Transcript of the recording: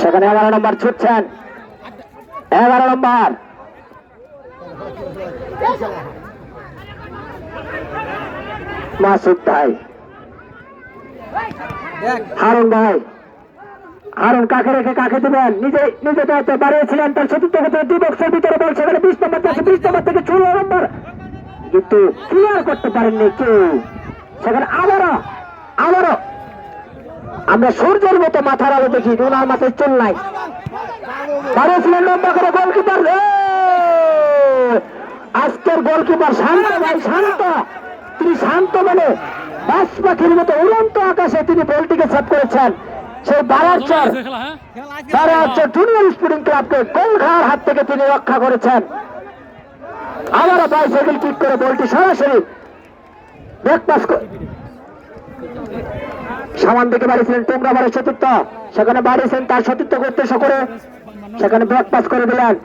সেখানে 11 নম্বর ছুটছেন, 11 নম্বর মাসুদ ভাই, হারুন ভাই। হারুন কাকে রেখে কাকে দিবেন? নিজে নিজে দায়িত্ব বাড়িয়েছিলেন, তার সতীর্থ দুই বক্সের ভিতরে বল। সেখানে 20 নম্বর আছে, 20 নম্বর থেকে 16 নম্বর কিন্তু ক্লিয়ার করতে পারেননি কেউ। সেখানে আবারও আমরা সূর্যের মতো মাথার আলো দেখি, ওনার মাথায় চুল নাই। বাড়িয়েছিলেন লম্বা করে গোলকিপার। আজকের গোলকিপার শান্ত ভাই, শান্ত। তিনি শান্ত মানে বাস পাখির মতো উড়ন্ত আকাশে তিনি বলটিকে সেভ করেছেন। সেই বারাচর জুনিয়র স্পোর্টিং ক্লাবকে গোল খাওয়ার হাত থেকে তিনি রক্ষা করেছেন। আবারও বাইসাইকেল কিক করে বলটি সরাসরি ব্যাকপাস সামান দিকে বাড়িয়েছিলেন টোমরাবাড়ির সতীর্থ। সেখানে বাড়িয়েছেন তার সতীর্থকে উদ্দেশ্য করে, সেখানে ব্যাকপাস করে দিলেন।